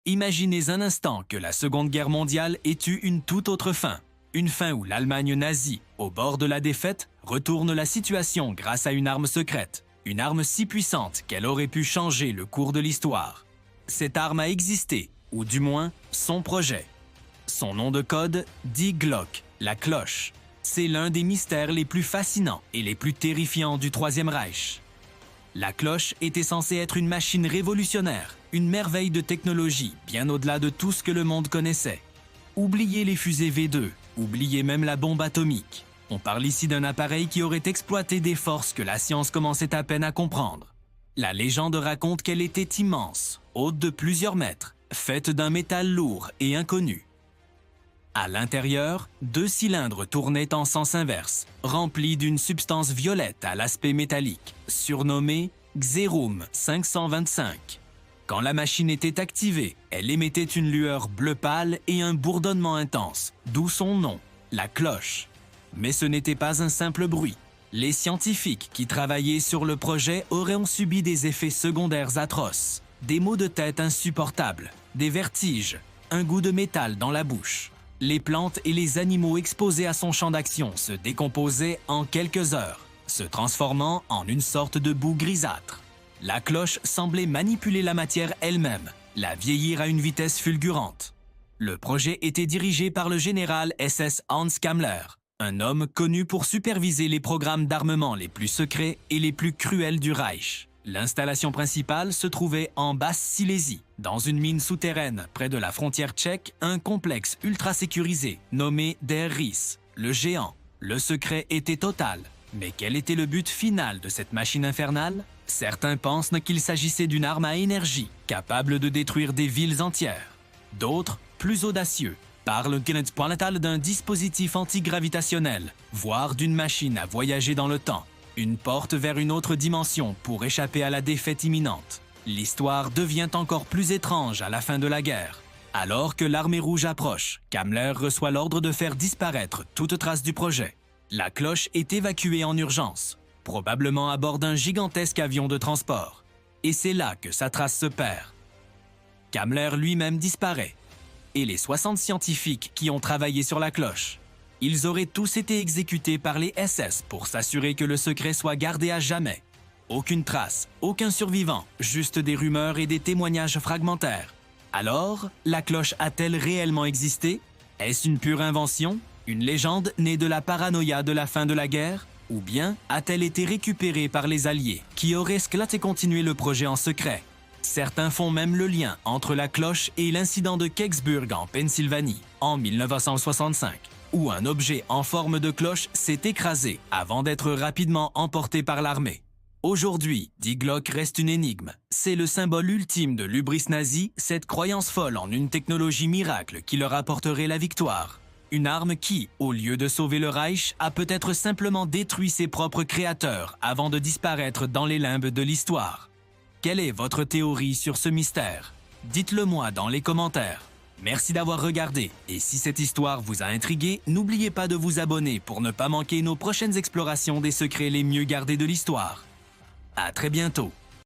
Imaginez un instant que la Seconde Guerre mondiale ait eu une toute autre fin. Une fin où l'Allemagne nazie, au bord de la défaite, retourne la situation grâce à une arme secrète. Une arme si puissante qu'elle aurait pu changer le cours de l'histoire. Cette arme a existé, ou du moins, son projet. Son nom de code, Die Glock, la cloche. C'est l'un des mystères les plus fascinants et les plus terrifiants du Troisième Reich. La cloche était censée être une machine révolutionnaire, une merveille de technologie bien au-delà de tout ce que le monde connaissait. Oubliez les fusées V2, oubliez même la bombe atomique. On parle ici d'un appareil qui aurait exploité des forces que la science commençait à peine à comprendre. La légende raconte qu'elle était immense, haute de plusieurs mètres, faite d'un métal lourd et inconnu. À l'intérieur, 2 cylindres tournaient en sens inverse, remplis d'une substance violette à l'aspect métallique, surnommée Xerum 525. Quand la machine était activée, elle émettait une lueur bleu pâle et un bourdonnement intense, d'où son nom, la cloche. Mais ce n'était pas un simple bruit. Les scientifiques qui travaillaient sur le projet auraient subi des effets secondaires atroces, des maux de tête insupportables, des vertiges, un goût de métal dans la bouche. Les plantes et les animaux exposés à son champ d'action se décomposaient en quelques heures, se transformant en une sorte de boue grisâtre. La cloche semblait manipuler la matière elle-même, la vieillir à une vitesse fulgurante. Le projet était dirigé par le général SS Hans Kammler, un homme connu pour superviser les programmes d'armement les plus secrets et les plus cruels du Reich. L'installation principale se trouvait en Basse-Silésie, dans une mine souterraine près de la frontière tchèque, un complexe ultra sécurisé nommé Der Riss, le géant. Le secret était total. Mais quel était le but final de cette machine infernale? Certains pensent qu'il s'agissait d'une arme à énergie, capable de détruire des villes entières. D'autres, plus audacieux, parlent d'un dispositif antigravitationnel, voire d'une machine à voyager dans le temps. Une porte vers une autre dimension pour échapper à la défaite imminente. L'histoire devient encore plus étrange à la fin de la guerre. Alors que l'armée rouge approche, Kammler reçoit l'ordre de faire disparaître toute trace du projet. La cloche est évacuée en urgence, probablement à bord d'un gigantesque avion de transport. Et c'est là que sa trace se perd. Kammler lui-même disparaît. Et les 60 scientifiques qui ont travaillé sur la cloche. Ils auraient tous été exécutés par les SS pour s'assurer que le secret soit gardé à jamais. Aucune trace, aucun survivant, juste des rumeurs et des témoignages fragmentaires. Alors, la cloche a-t-elle réellement existé? Est-ce une pure invention? Une légende née de la paranoïa de la fin de la guerre? Ou bien a-t-elle été récupérée par les Alliés, qui auraient continué le projet en secret? Certains font même le lien entre la cloche et l'incident de Kecksburg en Pennsylvanie, en 1965. Où un objet en forme de cloche s'est écrasé avant d'être rapidement emporté par l'armée. Aujourd'hui, Die Glock reste une énigme. C'est le symbole ultime de l'hubris nazi, cette croyance folle en une technologie miracle qui leur apporterait la victoire. Une arme qui, au lieu de sauver le Reich, a peut-être simplement détruit ses propres créateurs avant de disparaître dans les limbes de l'histoire. Quelle est votre théorie sur ce mystère? Dites-le moi dans les commentaires. Merci d'avoir regardé, et si cette histoire vous a intrigué, n'oubliez pas de vous abonner pour ne pas manquer nos prochaines explorations des secrets les mieux gardés de l'histoire. À très bientôt!